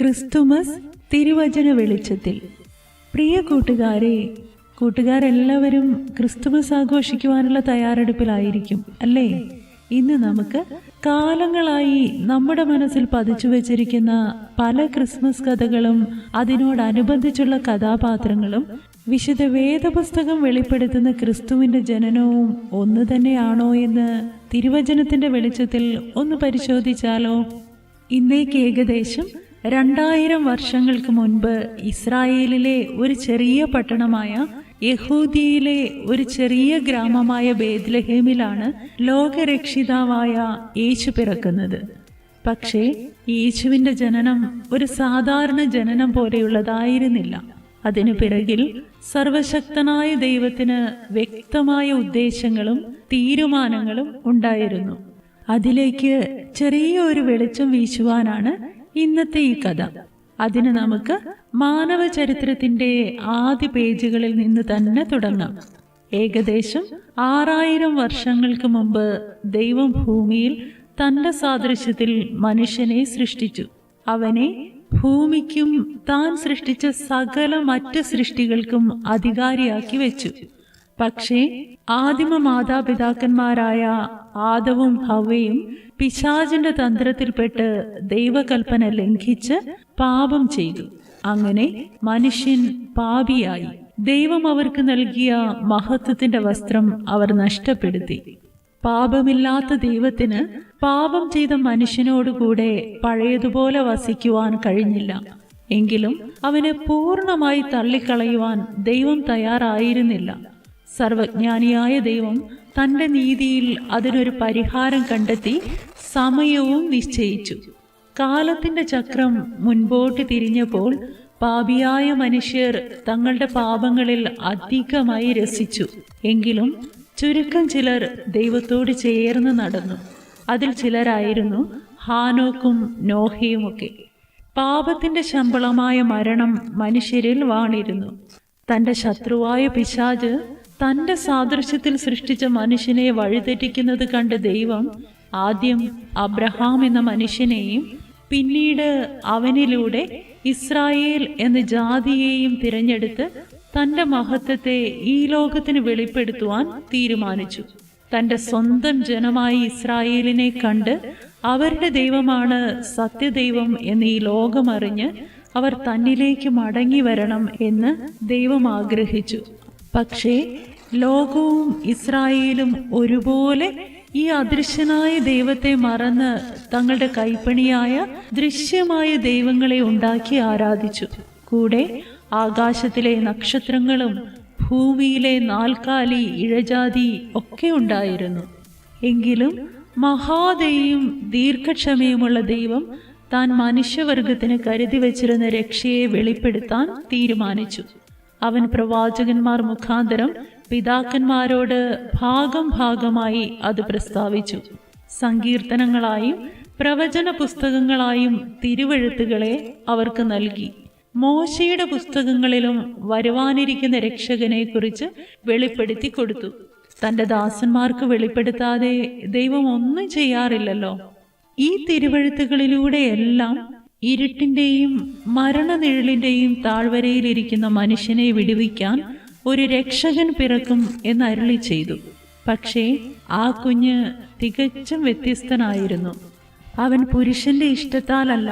Christmas തിരുവചന വെളിച്ചത്തിൽ. പ്രിയ കൂട്ടുകാരെല്ലാവരും Christmas ആഘോഷിക്കുവാനുള്ള തയ്യാറെടുപ്പിലായിരിക്കും അല്ലേ? ഇന്ന് നമുക്ക് കാലങ്ങളായി നമ്മുടെ മനസ്സിൽ പതിച്ചു വച്ചിരിക്കുന്ന പല ക്രിസ്മസ് കഥകളും അതിനോടനുബന്ധിച്ചുള്ള കഥാപാത്രങ്ങളും വിശുദ്ധ വേദപുസ്തകം വെളിപ്പെടുത്തുന്ന ക്രിസ്തുവിന്റെ ജനനവും ഒന്നു തന്നെയാണോ എന്ന് തിരുവചനത്തിന്റെ വെളിച്ചത്തിൽ ഒന്ന് പരിശോധിച്ചാലോ? ഇന്നേക്ക് ഏകദേശം 2000 വർഷങ്ങൾക്ക് മുൻപ് ഇസ്രായേലിലെ ഒരു ചെറിയ പട്ടണമായ യഹൂദിയിലെ ഒരു ചെറിയ ഗ്രാമമായ ബേത്ലഹേമിലാണ് ലോകരക്ഷിതാവായ യേശു പിറക്കുന്നത്. പക്ഷേ യേശുവിന്റെ ജനനം ഒരു സാധാരണ ജനനം പോലെയുള്ളതായിരുന്നില്ല. അതിനു പിറകിൽ സർവശക്തനായ ദൈവത്തിന് വ്യക്തമായ ഉദ്ദേശങ്ങളും തീരുമാനങ്ങളും ഉണ്ടായിരുന്നു. അതിലേക്ക് ചെറിയൊരു വെളിച്ചം വീശുവാനാണ് ഇന്നത്തെ ഈ കഥ. അതിന് നമുക്ക് മാനവ ചരിത്രത്തിന്റെ ആദ്യ പേജുകളിൽ നിന്ന് തന്നെ തുടങ്ങാം. ഏകദേശം 6000 വർഷങ്ങൾക്ക് മുമ്പ് ദൈവം ഭൂമിയിൽ തന്റെ സാദൃശ്യത്തിൽ മനുഷ്യനെ സൃഷ്ടിച്ചു. അവനെ ഭൂമിക്കും താൻ സൃഷ്ടിച്ച സകല മറ്റ് സൃഷ്ടികൾക്കും അധികാരിയാക്കി വെച്ചു. പക്ഷേ ആദിമ മാതാപിതാക്കന്മാരായ ആദവും ഹവ്വയും പിശാചിന്റെ തന്ത്രത്തിൽപ്പെട്ട് ദൈവകൽപ്പന ലംഘിച്ച് പാപം ചെയ്തു. അങ്ങനെ മനുഷ്യൻ പാപിയായി. ദൈവം അവർക്ക് നൽകിയ മഹത്വത്തിന്റെ വസ്ത്രം അവർ നഷ്ടപ്പെടുത്തി. പാപമില്ലാത്ത ദൈവത്തിന് പാപം ചെയ്ത മനുഷ്യനോടുകൂടെ പഴയതുപോലെ വസിക്കുവാൻ കഴിഞ്ഞില്ല. എങ്കിലും അവനെ പൂർണ്ണമായി തള്ളിക്കളയുവാൻ ദൈവം തയ്യാറായിരുന്നില്ല. സർവജ്ഞാനിയായ ദൈവം തന്റെ നീതിയിൽ അതിനൊരു പരിഹാരം കണ്ടെത്തി സമയവും നിശ്ചയിച്ചു. കാലത്തിന്റെ ചക്രം മുൻപോട്ട് തിരിഞ്ഞപ്പോൾ പാപിയായ മനുഷ്യർ തങ്ങളുടെ പാപങ്ങളിൽ അധികമായി രസിച്ചു. എങ്കിലും ചുരുക്കം ചിലർ ദൈവത്തോട് ചേർന്ന് നടന്നു. അതിൽ ചിലരായിരുന്നു ഹാനോക്കും നോഹയുമൊക്കെ. പാപത്തിന്റെ ശമ്പളമായ മരണം മനുഷ്യരിൽ വാണിരുന്നു. തന്റെ ശത്രുവായ പിശാച് തന്റെ സാദൃശ്യത്തിൽ സൃഷ്ടിച്ച മനുഷ്യനെ വഴിതെറ്റിക്കുന്നത് കണ്ട് ദൈവം ആദ്യം അബ്രഹാം എന്ന മനുഷ്യനെയും പിന്നീട് അവനിലൂടെ ഇസ്രായേൽ എന്ന ജാതിയെയും തിരഞ്ഞെടുത്ത് തന്റെ മഹത്വത്തെ ഈ ലോകത്തിന് വെളിപ്പെടുത്തുവാൻ തീരുമാനിച്ചു. തന്റെ സ്വന്തം ജനമായ ഇസ്രായേലിനെ കണ്ട് അവരുടെ ദൈവമാണ് സത്യദൈവം എന്ന് ഈ ലോകമറിഞ്ഞ് അവർ തന്നിലേക്ക് മടങ്ങി വരണം എന്ന് ദൈവം ആഗ്രഹിച്ചു. പക്ഷേ ലോകവും ഇസ്രായേലും ഒരുപോലെ ഈ അദൃശ്യനായ ദൈവത്തെ മറന്ന് തങ്ങളുടെ കൈപ്പണിയായ ദൃശ്യമായ ദൈവങ്ങളെ ഉണ്ടാക്കി ആരാധിച്ചു. കൂടെ ആകാശത്തിലെ നക്ഷത്രങ്ങളും ഭൂമിയിലെ നാൽക്കാലി ഇഴജാതി ഒക്കെ ഉണ്ടായിരുന്നു. എങ്കിലും മഹാദയും ദീർഘക്ഷമയുമുള്ള ദൈവം താൻ മനുഷ്യവർഗത്തിന് കരുതി വച്ചിരുന്ന രക്ഷയെ വെളിപ്പെടുത്താൻ തീരുമാനിച്ചു. അവൻ പ്രവാചകന്മാർ മുഖാന്തരം പിതാക്കന്മാരോട് ഭാഗമായി അത് പ്രസ്താവിച്ചു. സങ്കീർത്തനങ്ങളായും പ്രവചന പുസ്തകങ്ങളായും തിരുവെഴുത്തുകളെ അവർക്ക് നൽകി. മോശയുടെ പുസ്തകങ്ങളിലും വരുവാനിരിക്കുന്ന രക്ഷകനെ കുറിച്ച് വെളിപ്പെടുത്തി കൊടുത്തു. തന്റെ ദാസന്മാർക്ക് വെളിപ്പെടുത്താതെ ദൈവം ഒന്നും ചെയ്യാറില്ലല്ലോ. ഈ തിരുവെഴുത്തുകളിലൂടെയെല്ലാം ഇരുട്ടിന്റെയും മരണനിഴലിന്റെയും താഴ്വരയിലിരിക്കുന്ന മനുഷ്യനെ വിടുവിക്കാൻ ഒരു രക്ഷകൻ പിറക്കും എന്ന് അരുളി ചെയ്തു. പക്ഷേ ആ കുഞ്ഞ് തികച്ചും വ്യത്യസ്തനായിരുന്നു. അവൻ പുരുഷന്റെ ഇഷ്ടത്താലല്ല,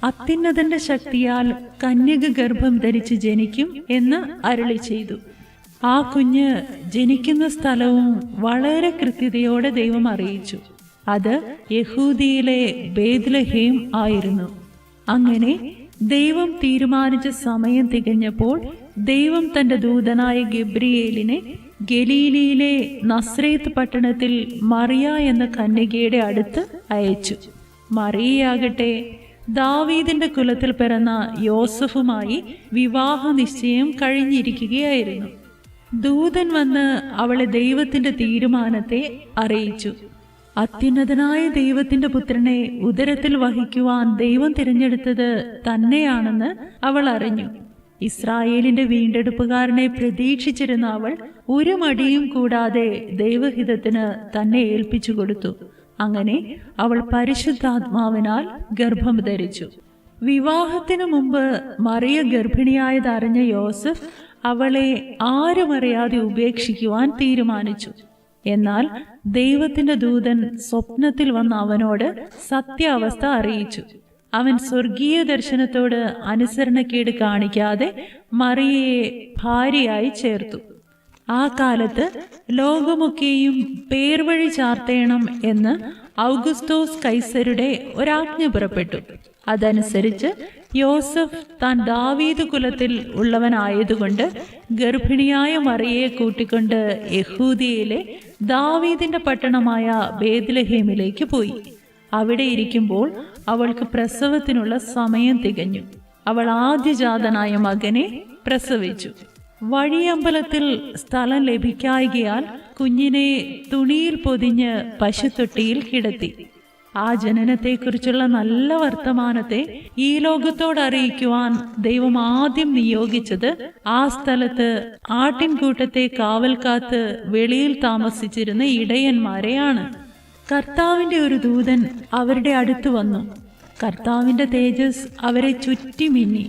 അത്യുന്നതന്റെ ശക്തിയാൽ കന്യക ഗർഭം ധരിച്ച് ജനിക്കും എന്ന് അരുളി ചെയ്തു. ആ കുഞ്ഞ് ജനിക്കുന്ന സ്ഥലവും വളരെ കൃത്യതയോടെ ദൈവം അറിയിച്ചു. അത് യഹൂദിയിലെ ബേത്ലഹേം ആയിരുന്നു. അങ്ങനെ ദൈവം തീരുമാനിച്ച സമയം തികഞ്ഞപ്പോൾ ദൈവം തന്റെ ദൂതനായ ഗബ്രിയേലിനെ ഗലീലയിലെ നസ്രേത്ത് പട്ടണത്തിൽ മറിയ എന്ന കന്യകയുടെ അടുത്ത് അയച്ചു. മറിയയാകട്ടെ ദാവീദിന്റെ കുലത്തിൽ പിറന്ന യോസഫുമായി വിവാഹ നിശ്ചയം കഴിഞ്ഞിരിക്കുകയായിരുന്നു. ദൂതൻ വന്ന് അവളെ ദൈവത്തിന്റെ തീരുമാനത്തെ അറിയിച്ചു. അത്യുന്നതനായ ദൈവത്തിന്റെ പുത്രനെ ഉദരത്തിൽ വഹിക്കുവാൻ ദൈവം തിരഞ്ഞെടുത്തത് തന്നെയാണെന്ന് അവൾ അറിഞ്ഞു. ഇസ്രായേലിന്റെ വീണ്ടെടുപ്പുകാരനെ പ്രതീക്ഷിച്ചിരുന്ന അവൾ ഒരു മടിയും കൂടാതെ ദൈവഹിതത്തിന് തന്നെ ഏൽപ്പിച്ചു കൊടുത്തു. അങ്ങനെ അവൾ പരിശുദ്ധാത്മാവിനാൽ ഗർഭം ധരിച്ചു. വിവാഹത്തിനു മുമ്പ് മറിയ ഗർഭിണിയായതറിഞ്ഞ യോസഫ് അവളെ ആരുമറിയാതെ ഉപേക്ഷിക്കുവാൻ തീരുമാനിച്ചു. എന്നാൽ ദൈവത്തിന്റെ ദൂതൻ സ്വപ്നത്തിൽ വന്ന് അവനോട് സത്യാവസ്ഥ അറിയിച്ചു. അവൻ സ്വർഗീയ ദർശനത്തോട് അനുസരണക്കേട് കാണിക്കാതെ മറിയയെ ഭാര്യയായി ചേർത്തു. ആ കാലത്ത് ലോകമൊക്കെയും പേർവഴി ചാർത്തേണം എന്ന് ഔഗുസ്തോസ് കൈസരുടെ ഒരാജ്ഞ പുറപ്പെട്ടു. അതനുസരിച്ച് യോസഫ് താൻ ദാവീദ് കുലത്തിൽ ഉള്ളവനായതുകൊണ്ട് ഗർഭിണിയായ മറിയയെ കൂട്ടിക്കൊണ്ട് യഹൂദിയയിലെ ദാവീദിന്റെ പട്ടണമായ ബേത്ലഹേമിലേക്ക് പോയി. അവിടെ ഇരിക്കുമ്പോൾ അവൾക്ക് പ്രസവത്തിനുള്ള സമയം തികഞ്ഞു. അവൾ ആദ്യജാതനായ മകനെ പ്രസവിച്ചു. വഴിയമ്പലത്തിൽ സ്ഥലം ലഭിക്കായികയാൽ കുഞ്ഞിനെ തുണിയിൽ പൊതിഞ്ഞ് പശുത്തൊട്ടിയിൽ കിടത്തി. ആ ജനനത്തെക്കുറിച്ചുള്ള നല്ല വർത്തമാനത്തെ ഈ ലോകത്തോട് അറിയിക്കുവാൻ ദൈവം ആദ്യം നിയോഗിച്ചത് ആ സ്ഥലത്ത് ആട്ടിൻകൂട്ടത്തെ കാവൽക്കാത്ത് വെളിയിൽ താമസിച്ചിരുന്ന ഇടയന്മാരെയാണ്. കർത്താവിന്റെ ഒരു ദൂതൻ അവരുടെ അടുത്ത് വന്നു. കർത്താവിന്റെ തേജസ് അവരെ ചുറ്റി മിന്നി.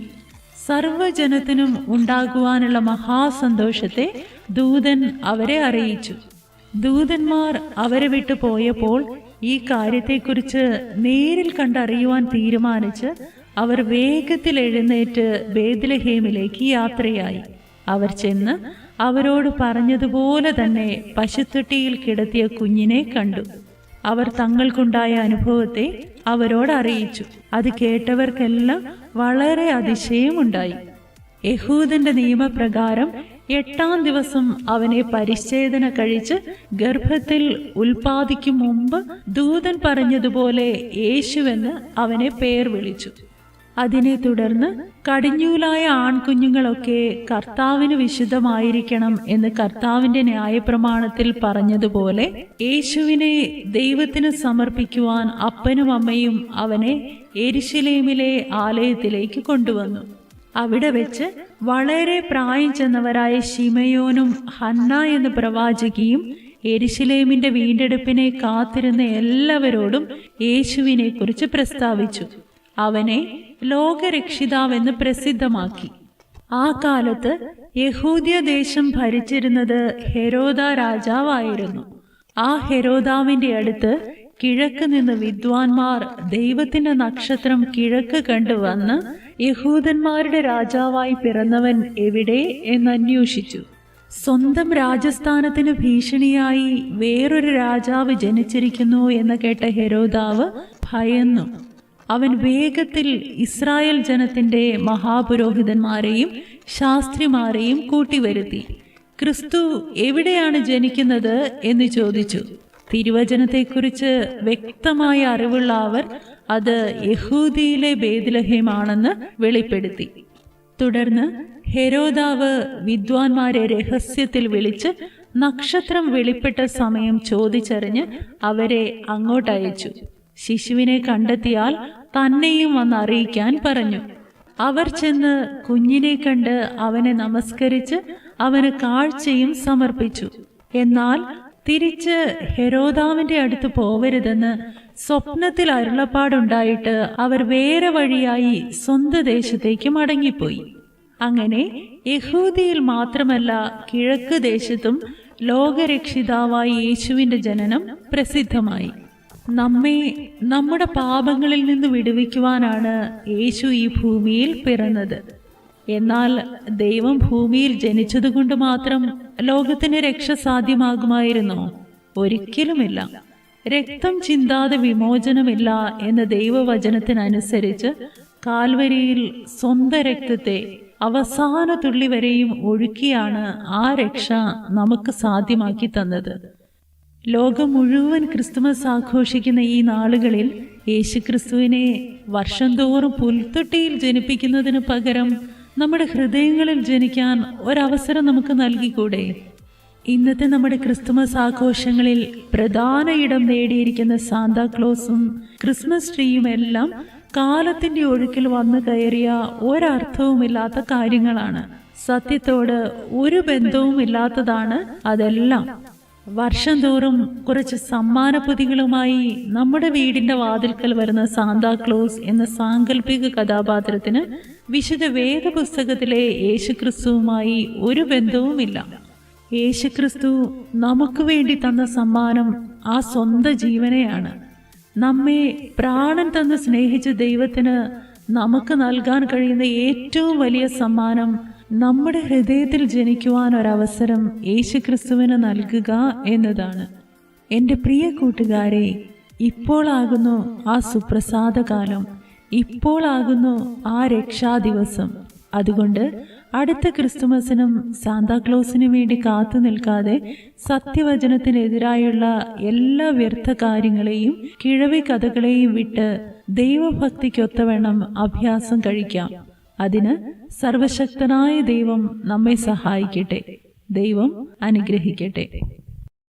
സർവ്വജനത്തിനും ഉണ്ടാകുവാനുള്ള മഹാസന്തോഷത്തെ ദൂതൻ അവരെ അറിയിച്ചു. ദൂതന്മാർ അവരെ വിട്ടു പോയപ്പോൾ ഈ കാര്യത്തെക്കുറിച്ച് നേരിൽ കണ്ടറിയുവാൻ തീരുമാനിച്ച് അവർ വേഗത്തിൽ എഴുന്നേറ്റ് ബേത്ലഹേമിലേക്ക് യാത്രയായി. അവർ ചെന്ന് അവരോട് പറഞ്ഞതുപോലെ തന്നെ പശുത്തൊട്ടിയിൽ കിടത്തിയ കുഞ്ഞിനെ കണ്ടു. അവർ തങ്ങൾക്കുണ്ടായ അനുഭവത്തെ അവരോട് അറിയിച്ചു. അത് കേട്ടവർക്കെല്ലാം വളരെ അതിശയമുണ്ടായി. യഹൂദന്റെ നിയമപ്രകാരം 8-ാം ദിവസം അവനെ പരിച്ഛേദന കഴിച്ച് ഗർഭത്തിൽ ഉൽപാദിക്കും മുമ്പ് ദൂതൻ പറഞ്ഞതുപോലെ യേശുവെന്ന് അവനെ പേർ വിളിച്ചു. അതിനെ തുടർന്ന് കടിഞ്ഞൂലായ ആൺകുഞ്ഞുങ്ങളൊക്കെ കർത്താവിന് വിശുദ്ധമായിരിക്കണം എന്ന് കർത്താവിന്റെ ന്യായപ്രമാണത്തിൽ പറഞ്ഞതുപോലെ യേശുവിനെ ദൈവത്തിന് സമർപ്പിക്കുവാൻ അപ്പനും അമ്മയും അവനെ യെരുശലേമിലെ ആലയത്തിലേക്ക് കൊണ്ടുവന്നു. അവിടെ വെച്ച് വളരെ പ്രായം ചെന്നവരായ ശിമയോനും ഹന്ന എന്ന പ്രവാചകിയും യെരുശലേമിന്റെ വീണ്ടെടുപ്പിനെ കാത്തിരുന്ന എല്ലാവരോടും യേശുവിനെ കുറിച്ച് പ്രസ്താവിച്ചു. അവനെ ലോകരക്ഷിതാവെന്ന് പ്രസിദ്ധമാക്കി. ആ കാലത്ത് യഹൂദ്യ ദേശം ഭരിച്ചിരുന്നത് ഹെരോദ രാജാവായിരുന്നു. ആ ഹെരോദാവിന്റെ അടുത്ത് കിഴക്ക് നിന്ന് വിദ്വാൻമാർ ദൈവത്തിന്റെ നക്ഷത്രം കിഴക്ക് കണ്ടുവന്ന് യഹൂദന്മാരുടെ രാജാവായി പിറന്നവൻ എവിടെ എന്നന്വേഷിച്ചു. സ്വന്തം രാജസ്ഥാനത്തിന് ഭീഷണിയായി വേറൊരു രാജാവ് ജനിച്ചിരിക്കുന്നു എന്ന് കേട്ട ഹെരോദാവ് ഭയന്നു. അവൻ വേഗത്തിൽ ഇസ്രായേൽ ജനത്തിന്റെ മഹാപുരോഹിതന്മാരെയും ശാസ്ത്രിമാരെയും കൂട്ടിവരുത്തി. ക്രിസ്തു എവിടെയാണ് ജനിക്കുന്നത് എന്ന് ചോദിച്ചു. തിരുവചനത്തെക്കുറിച്ച് വ്യക്തമായ അറിവുള്ള അവർ അത് യഹൂദിയിലെ ബേത്ലഹേമാണെന്ന് വെളിപ്പെടുത്തി. തുടർന്ന് ഹെരോദാവ് വിദ്വാൻമാരെ രഹസ്യത്തിൽ വിളിച്ച് നക്ഷത്രം വെളിപ്പെട്ട സമയം ചോദിച്ചറിഞ്ഞ് അവരെ അങ്ങോട്ടയച്ചു. ശിശുവിനെ കണ്ടെത്തിയാൽ തന്നെയും വന്ന് അറിയിക്കാൻ പറഞ്ഞു. അവർ ചെന്ന് കുഞ്ഞിനെ കണ്ട് അവനെ നമസ്കരിച്ച് അവന് കാഴ്ചയും സമർപ്പിച്ചു. എന്നാൽ തിരിച്ച് ഹെരോദാവിന്റെ അടുത്ത് പോവരുതെന്ന് സ്വപ്നത്തിൽ അരുളപ്പാടുണ്ടായിട്ട് അവർ വേറെ വഴിയായി സ്വന്തം ദേശത്തേക്ക് മടങ്ങിപ്പോയി. അങ്ങനെ യഹൂദിയിൽ മാത്രമല്ല കിഴക്ക് ദേശത്തും ലോകരക്ഷിതാവായി യേശുവിന്റെ ജനനം പ്രസിദ്ധമായി. നമ്മെ നമ്മുടെ പാപങ്ങളിൽ നിന്ന് വിടുവിക്കുവാനാണ് യേശു ഈ ഭൂമിയിൽ പിറന്നത്. എന്നാൽ ദൈവം ഭൂമിയിൽ ജനിച്ചതുകൊണ്ട് മാത്രം ലോകത്തിന് രക്ഷ സാധ്യമാകുമായിരുന്നോ? ഒരിക്കലുമില്ല. രക്തം ചിന്താതെ വിമോചനമില്ല എന്ന ദൈവവചനത്തിനനുസരിച്ച് കാൽവരിയിൽ സ്വന്തം രക്തത്തെ അവസാന തുള്ളി വരെയും ഒഴുക്കിയാണ് ആ രക്ഷ നമുക്ക് സാധ്യമാക്കി തന്നത്. ലോകം മുഴുവൻ ക്രിസ്തുമസ് ആഘോഷിക്കുന്ന ഈ നാളുകളിൽ യേശുക്രിസ്തുവിനെ വർഷം തോറും പുൽത്തൊട്ടിയിൽ ജനിപ്പിക്കുന്നതിന് പകരം നമ്മുടെ ഹൃദയങ്ങളിൽ ജനിക്കാൻ ഒരവസരം നമുക്ക് നൽകിക്കൂടെ? ഇന്നത്തെ നമ്മുടെ ക്രിസ്തുമസ് ആഘോഷങ്ങളിൽ പ്രധാന ഇടം നേടിയിരിക്കുന്ന സാന്താക്ലോസും ക്രിസ്മസ് ട്രീയും എല്ലാം കാലത്തിന്റെ ഒഴുക്കിൽ വന്നു കയറിയ ഒരർത്ഥവുമില്ലാത്ത കാര്യങ്ങളാണ്. സത്യത്തോട് ഒരു ബന്ധവുമില്ലാത്തതാണ് അതെല്ലാം. വർഷം തോറും കുറച്ച് സമ്മാനപ്പൊതികളുമായി നമ്മുടെ വീടിന്റെ വാതിൽക്കൽ വരുന്ന സാന്താക്ലോസ് എന്ന സാങ്കല്പിക കഥാപാത്രത്തിന് വിശുദ്ധ വേദപുസ്തകത്തിലെ യേശുക്രിസ്തുവുമായി ഒരു ബന്ധവുമില്ല. യേശുക്രിസ്തു നമുക്ക് വേണ്ടി തന്ന സമ്മാനം ആ സ്വന്തം ജീവനെയാണ്. നമ്മെ പ്രാണൻ തന്ന് സ്നേഹിച്ച ദൈവത്തിന് നമുക്ക് നൽകാൻ കഴിയുന്ന ഏറ്റവും വലിയ സമ്മാനം നമ്മുടെ ഹൃദയത്തിൽ ജനിക്കുവാൻ ഒരവസരം യേശുക്രിസ്തുവിന് നൽകുക എന്നതാണ്. എൻ്റെ പ്രിയ കൂട്ടുകാരെ, ഇപ്പോളാകുന്നു ആ സുപ്രസാദകാലം, ഇപ്പോളാകുന്നു ആ രക്ഷാദിവസം. അതുകൊണ്ട് അടുത്ത ക്രിസ്തുമസിനും സാന്താക്ലോസിനു വേണ്ടി കാത്തു നിൽക്കാതെ സത്യവചനത്തിനെതിരായുള്ള എല്ലാ വ്യർത്ഥ കാര്യങ്ങളെയും കിഴവി കഥകളെയും വിട്ട് ദൈവഭക്തിക്കൊത്തവണ്ണം അഭ്യാസം കഴിക്കാം. അതിന് സർവശക്തനായ ദൈവം നമ്മെ സഹായിക്കട്ടെ. ദൈവം അനുഗ്രഹിക്കട്ടെ.